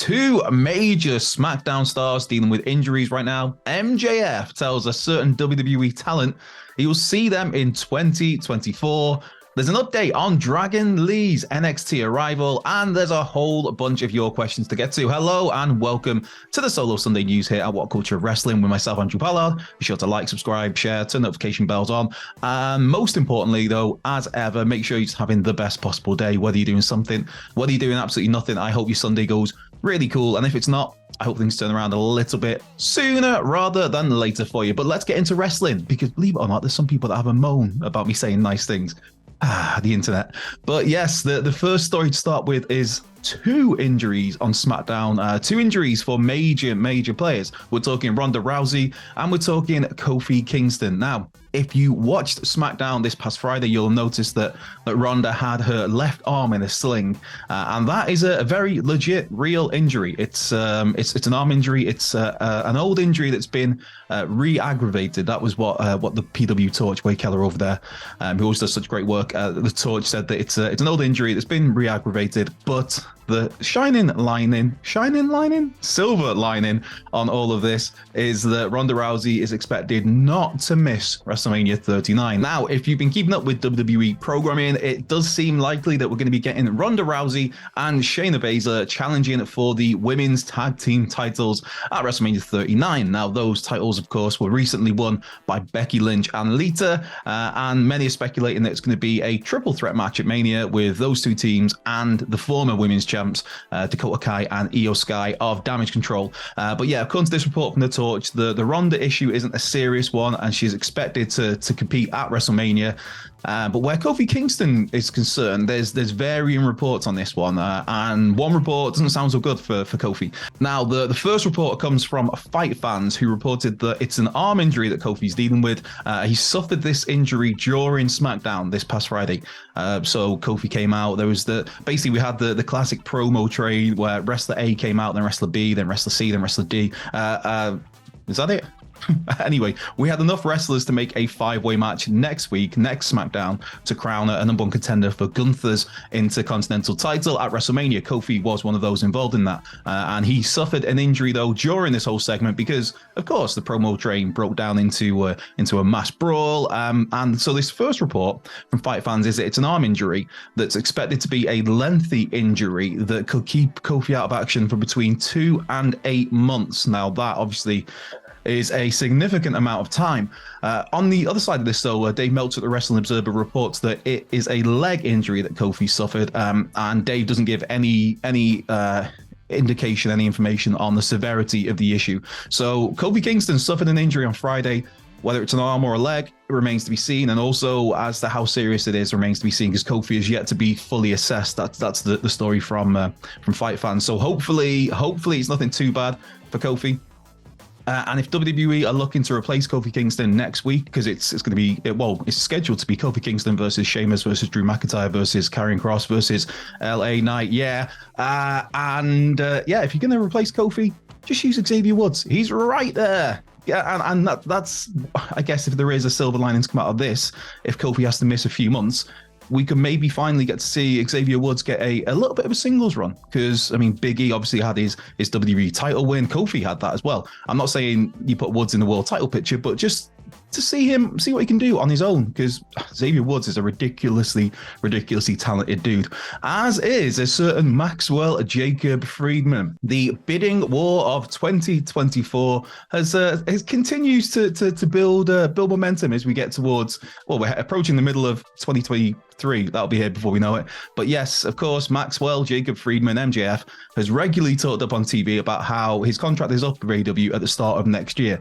Two major SmackDown stars dealing with injuries right now. MJF tells a certain WWE talent he will see them in 2024. There's an update on Dragon Lee's NXT arrival, and there's a whole bunch of your questions to get to. Hello and welcome to the Solo Sunday News here at What Culture of Wrestling with myself, Andrew Pollard. Be sure to like, subscribe, share, turn notification bells on. And most importantly, though, as ever, make sure you're just having the best possible day, whether you're doing something, whether you're doing absolutely nothing. I hope your Sunday goes really cool. And if it's not, I hope things turn around a little bit sooner rather than later for you. But let's get into wrestling, because believe it or not, there's some people that have a moan about me saying nice things. The internet. But yes, the first story to start with is two injuries on SmackDown. Two injuries for major players. We're talking Ronda Rousey and we're talking Kofi Kingston. Now, if you watched SmackDown this past Friday, you'll notice that Ronda had her left arm in a sling, and that is a very legit, real injury. It's an arm injury. It's an old injury that's been re-aggravated. That was what the PW Torch, Wade Keller over there, who always does such great work. The Torch said that it's an old injury that's been re-aggravated, but the silver lining on all of this is that Ronda Rousey is expected not to miss WrestleMania 39. Now, if you've been keeping up with WWE programming, it does seem likely that we're going to be getting Ronda Rousey and Shayna Baszler challenging for the women's tag team titles at WrestleMania 39. Now, those titles, of course, were recently won by Becky Lynch and Lita, and many are speculating that it's going to be a triple threat match at Mania with those two teams and the former women's champs, Dakota Kai and Io Sky of Damage Control. But yeah, according to this report from The Torch, the Ronda issue isn't a serious one, and she's expected to compete at WrestleMania. But where Kofi Kingston is concerned, there's varying reports on this one, and one report doesn't sound so good for Kofi. Now, the first report comes from Fight Fans, who reported that it's an arm injury that Kofi's dealing with. He suffered this injury during SmackDown this past Friday. So Kofi came out. There was basically we had the classic promo train where wrestler A came out, then wrestler B, then wrestler C, then wrestler D. Is that it? Anyway, we had enough wrestlers to make a 5-way match next SmackDown, to crown a number one contender for Gunther's Intercontinental title at WrestleMania. Kofi was one of those involved in that, and he suffered an injury though during this whole segment because, of course, the promo train broke down into a mass brawl. And so this first report from Fight Fans is that it's an arm injury that's expected to be a lengthy injury that could keep Kofi out of action for between 2 and 8 months. Now, that obviously is a significant amount of time. On the other side of this, though, Dave Meltzer at the Wrestling Observer reports that it is a leg injury that Kofi suffered, and Dave doesn't give any indication, any information on the severity of the issue. So Kofi Kingston suffered an injury on Friday. Whether it's an arm or a leg, it remains to be seen, and also as to how serious it is remains to be seen, because Kofi is yet to be fully assessed. That's the story from Fight Fans. So hopefully it's nothing too bad for Kofi. And if WWE are looking to replace Kofi Kingston next week, because it's going to be, it's scheduled to be Kofi Kingston versus Sheamus versus Drew McIntyre versus Karrion Kross versus LA Knight. If you're going to replace Kofi, just use Xavier Woods. He's right there. Yeah, and that's, I guess, if there is a silver lining to come out of this, if Kofi has to miss a few months, we could maybe finally get to see Xavier Woods get a little bit of a singles run, because, I mean, Big E obviously had his WWE title win. Kofi had that as well. I'm not saying you put Woods in the world title picture, but just to see what he can do on his own, because Xavier Woods is a ridiculously talented dude, as is a certain Maxwell Jacob Friedman. The bidding war of 2024 has continues to build momentum as we get towards, we're approaching the middle of 2023. That'll be here before we know it. But yes, of course, Maxwell Jacob Friedman, MJF, has regularly talked up on TV about how his contract is up with AEW at the start of next year.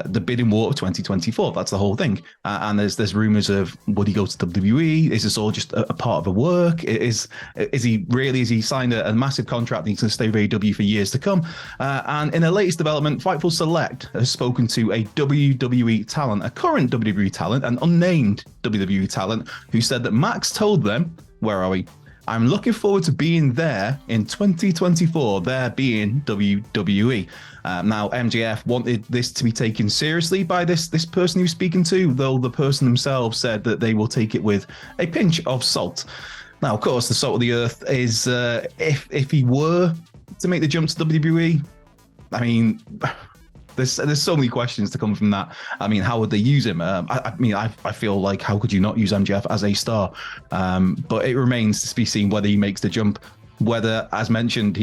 The bidding war of 2024. That's the whole thing. And there's rumors of, would he go to WWE? Is this all just a part of a work? Is he signed a massive contract that he's going to stay with AEW for years to come? And in the latest development, Fightful Select has spoken to a WWE talent, a current WWE talent, an unnamed WWE talent, who said that Max told them, where are we? I'm looking forward to being there in 2024, there being WWE. Now, MJF wanted this to be taken seriously by this person he was speaking to, though the person themselves said that they will take it with a pinch of salt. Now, of course, the salt of the earth is if he were to make the jump to WWE? I mean, there's so many questions to come from that. I mean, how would they use him? I feel like, how could you not use MJF as a star? But it remains to be seen whether he makes the jump. Whether, as mentioned,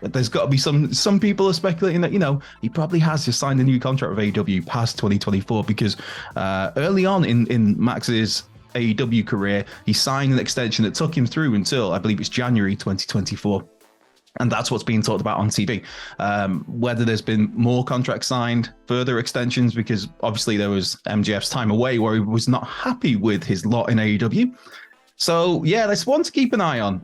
there's got to be some people are speculating that, he probably has just signed a new contract with AEW past 2024, because early on in Max's AEW career, he signed an extension that took him through until, I believe it's January 2024. And that's what's being talked about on TV. Whether there's been more contracts signed, further extensions, because obviously there was MJF's time away where he was not happy with his lot in AEW. So, yeah, that's one to keep an eye on.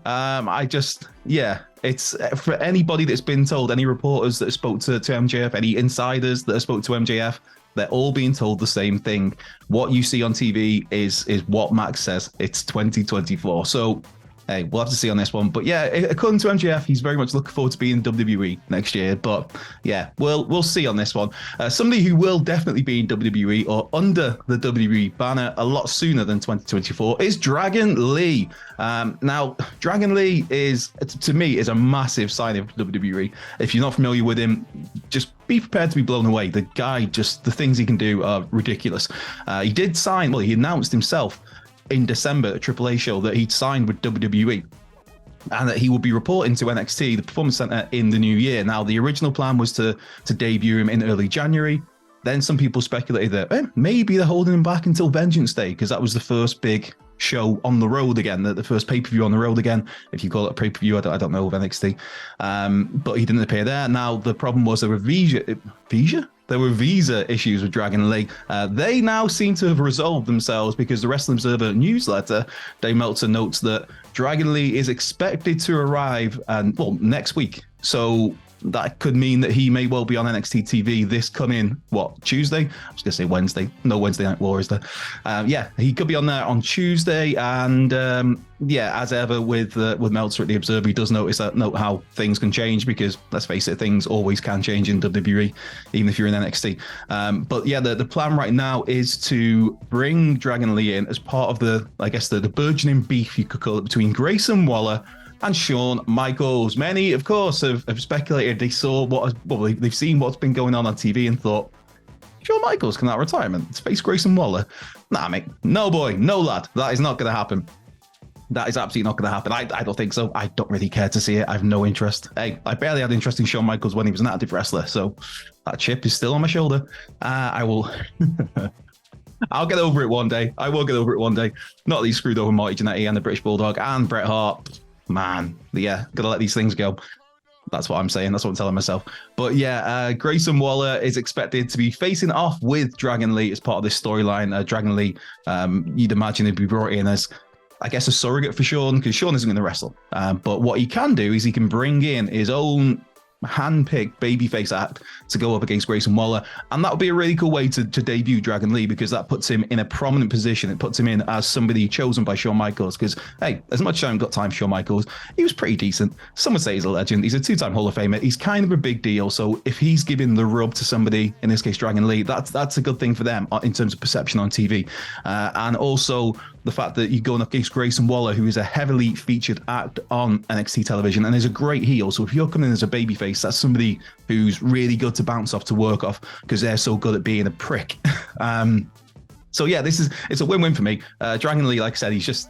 It's for anybody that's been told, any reporters that spoke to MJF, any insiders that spoke to MJF, they're all being told the same thing. What you see on TV is what Max says. It's 2024. So, hey, we'll have to see on this one. But yeah, according to MJF, he's very much looking forward to being in WWE next year. But yeah, we'll see on this one. Somebody who will definitely be in WWE or under the WWE banner a lot sooner than 2024 is Dragon Lee. Now, Dragon Lee is a massive sign of WWE. If you're not familiar with him, just be prepared to be blown away. The guy, just the things he can do are ridiculous. He announced himself in December at AAA show that he'd signed with WWE and that he would be reporting to NXT, the Performance Center, in the new year. Now, the original plan was to debut him in early January. Then some people speculated that maybe they're holding him back until Vengeance Day, because that was the first big show on the road again, the first pay-per-view on the road again, if you call it a pay-per-view. I don't know of NXT. But he didn't appear there. Now, the problem was there were visa issues with Dragon Lee. They now seem to have resolved themselves, because the Wrestling Observer newsletter, Dave Meltzer notes that Dragon Lee is expected to arrive next week. So that could mean that he may well be on NXT TV this coming, Tuesday? I was going to say Wednesday. No Wednesday Night War, is there? He could be on there on Tuesday. And as ever with Meltzer at the Observer, he does note how things can change, because let's face it, things always can change in WWE, even if you're in NXT. The plan right now is to bring Dragon Lee in as part of the burgeoning beef, you could call it, between Grayson Waller and Shawn Michaels. Many, of course, have speculated they've seen what's been going on TV and thought, Shawn Michaels come out of retirement to face Grayson Waller. Nah, mate, no boy, no lad. That is not going to happen. That is absolutely not going to happen. I don't think so. I don't really care to see it. I have no interest. Hey, I barely had interest in Shawn Michaels when he was an active wrestler, so that chip is still on my shoulder. I will... I'll get over it one day. I will get over it one day. Not that he screwed over Marty Jannetty and the British Bulldog and Bret Hart. Man, yeah, gotta let these things go. That's what I'm saying. That's what I'm telling myself. But yeah, Grayson Waller is expected to be facing off with Dragon Lee as part of this storyline. Dragon Lee, you'd imagine he'd be brought in as, I guess, a surrogate for Shawn, because Shawn isn't going to wrestle. But what he can do is he can bring in his own hand-picked babyface act to go up against Grayson Waller, and that would be a really cool way to debut Dragon Lee, because that puts him in a prominent position. It puts him in as somebody chosen by Shawn Michaels, because hey, as much as I haven't got time for Shawn Michaels, he was pretty decent. Some would say he's a legend. He's a two-time Hall of Famer. He's kind of a big deal. So if he's giving the rub to somebody, in this case Dragon Lee, that's a good thing for them in terms of perception on TV. And also the fact that you're going up against Grayson Waller, who is a heavily featured act on NXT television and is a great heel. So if you're coming in as a babyface, that's somebody who's really good to bounce off, to work off, because they're so good at being a prick. So yeah, it's a win-win for me. Dragon Lee, like I said, he's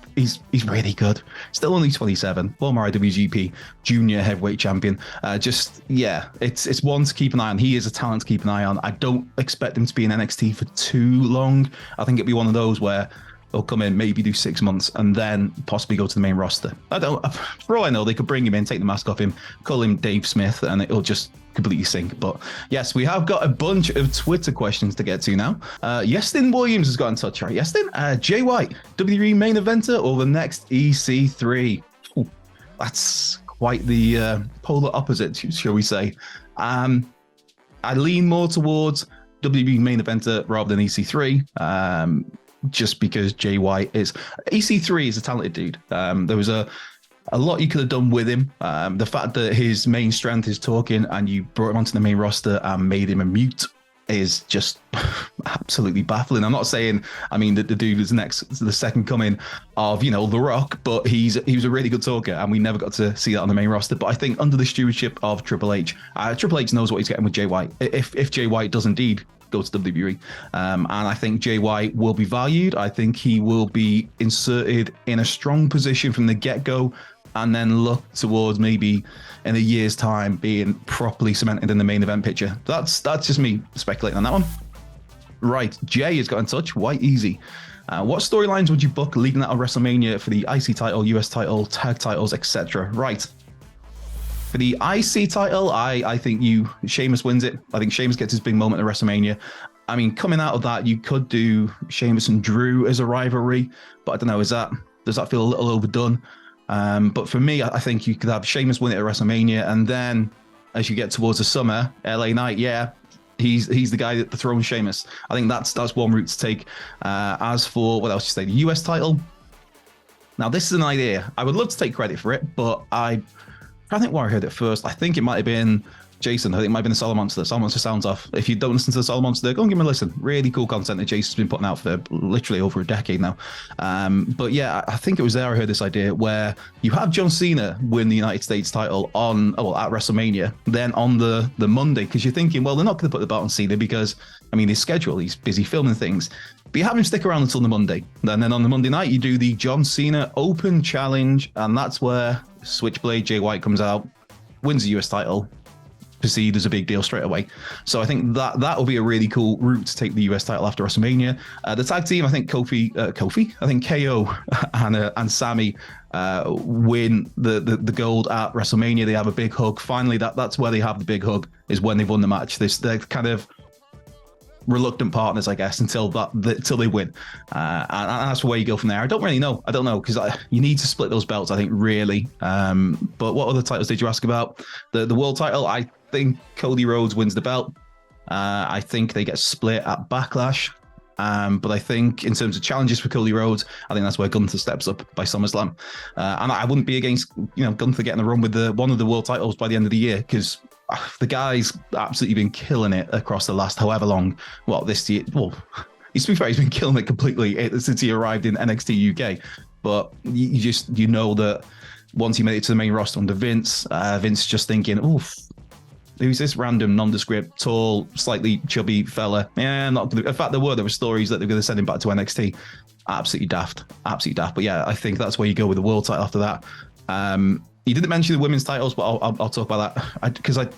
really good. Still only 27, former IWGP Junior Heavyweight Champion. It's one to keep an eye on. He is a talent to keep an eye on. I don't expect him to be in NXT for too long. I think it'd be one of those where they'll come in, maybe do 6 months, and then possibly go to the main roster. For all I know, they could bring him in, take the mask off him, call him Dave Smith, and it'll just completely sink. But yes, we have got a bunch of Twitter questions to get to now. Yestin Williams has got in touch, right? Yestin, Jay White, WWE main eventer or the next EC3? Ooh, that's quite the polar opposite, shall we say. I lean more towards WWE main eventer rather than EC3. Just because Jay White EC3 is a talented dude. There was a lot you could have done with him. The fact that his main strength is talking and you brought him onto the main roster and made him a mute is just absolutely baffling. I'm not saying, I mean, the dude is the second coming of, The Rock, but he was a really good talker, and we never got to see that on the main roster. But I think under the stewardship of Triple H knows what he's getting with Jay White. If Jay White does indeed go to WWE, and I think Jay White will be valued. I think he will be inserted in a strong position from the get-go, and then look towards maybe in a year's time being properly cemented in the main event picture. That's just me speculating on that one. Right, Jay has got in touch. Why easy? What storylines would you book leading out of WrestleMania for the IC title, US title, tag titles, etc.? Right. For the IC title, I think Sheamus wins it. I think Sheamus gets his big moment at WrestleMania. I mean, coming out of that, you could do Sheamus and Drew as a rivalry, but I don't know, does that feel a little overdone? But for me, I think you could have Sheamus win it at WrestleMania, and then as you get towards the summer, LA Knight, he's the guy that dethrones Sheamus. I think that's one route to take. As for what else you say, the US title. Now this is an idea. I would love to take credit for it, but I think where I heard it first, I think it might have been Jason. I think it might have been the Solid Monster. Solid Monster sounds off. If you don't listen to the Solid Monster, go and give him a listen. Really cool content that Jason's been putting out for literally over a decade now. But yeah, I think it was there I heard this idea where you have John Cena win the United States title at WrestleMania, then on the Monday, because you're thinking, well, they're not going to put the belt on Cena because, I mean, his schedule, he's busy filming things. But you have him stick around until the Monday. And then on the Monday night, you do the John Cena Open Challenge, and that's where Switchblade Jay White comes out, wins the US title, perceived as a big deal straight away. So I think that will be a really cool route to take the US title after WrestleMania. The tag team, I think Kofi, I think KO and Sammy win the gold at WrestleMania. They have a big hug. Finally, that's where they have the big hug, is when they've won the match. They're kind of reluctant partners, I guess, until they win, and that's where you go from there. I don't know because you need to split those belts, I think, really. But what other titles did you ask about? The world title, I think Cody Rhodes wins the belt. I think they get split at Backlash. But I think in terms of challenges for Cody Rhodes, I think that's where Gunther steps up by SummerSlam. And I wouldn't be against Gunther getting a run with one of the world titles by the end of the year, because the guy's absolutely been killing it across the last however long. Well, this year, to be fair, he's been killing it completely since he arrived in NXT UK. But you know that once he made it to the main roster under Vince just thinking, oof, who's this random nondescript, tall, slightly chubby fella? Yeah, not gonna. In fact, there were stories that they were going to send him back to NXT. Absolutely daft. But yeah, I think that's where you go with the world title after that. You didn't mention the women's titles, but I'll talk about that because I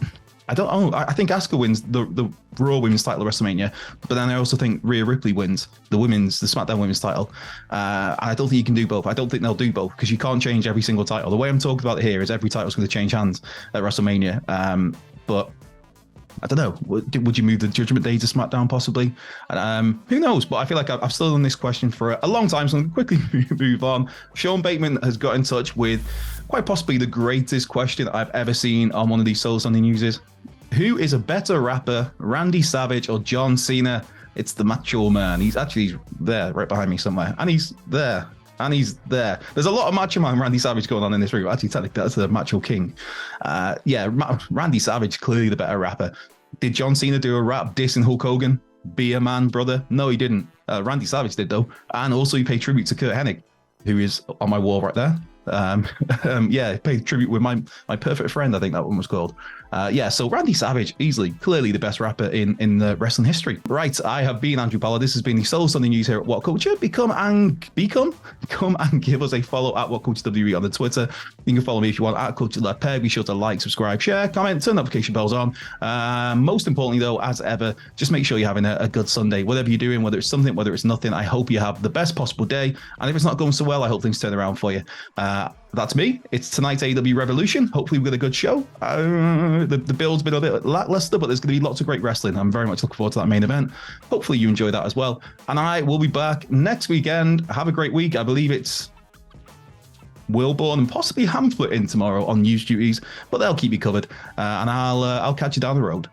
don't know. I think Asuka wins the Raw Women's title at WrestleMania, but then I also think Rhea Ripley wins the SmackDown Women's title. I don't think you can do both. I don't think they'll do both because you can't change every single title. The way I'm talking about it here is every title's going to change hands at WrestleMania. But I don't know. Would you move the Judgment Day to SmackDown possibly? Who knows? But I feel like I've still done this question for a long time, so I'm going to quickly move on. Sean Bateman has got in touch with quite possibly the greatest question I've ever seen on one of these Soul Sunday Newses. Who is a better rapper, Randy Savage or John Cena? It's the Macho Man. He's there, right behind me somewhere. And he's there. There's a lot of Macho Man Randy Savage going on in this ring. Actually, technically, that's the Macho King. Randy Savage, clearly the better rapper. Did John Cena do a rap dissing Hulk Hogan? Be a man, brother. No, he didn't. Randy Savage did, though. And also he paid tribute to Kurt Hennig, who is on my wall right there. Paid tribute with my perfect friend, I think that one was called. So Randy Savage, easily, clearly the best rapper in the wrestling history. Right, I have been Andrew Pollard. This has been the Soul Sunday News here at What Culture. Come and give us a follow at What Culture WWE on the Twitter. You can follow me if you want at Culture Left Pair. Be sure to like, subscribe, share, comment, turn notification bells on. Most importantly, though, as ever, just make sure you're having a good Sunday. Whatever you're doing, whether it's something, whether it's nothing, I hope you have the best possible day. And if it's not going so well, I hope things turn around for you. That's me. It's tonight's AEW Revolution. Hopefully we've got a good show. The build's been a bit lackluster, but there's going to be lots of great wrestling. I'm very much looking forward to that main event. Hopefully you enjoy that as well. And I will be back next weekend. Have a great week. I believe it's Wilborn and possibly Hamflet in tomorrow on news duties, but they'll keep you covered. And I'll catch you down the road.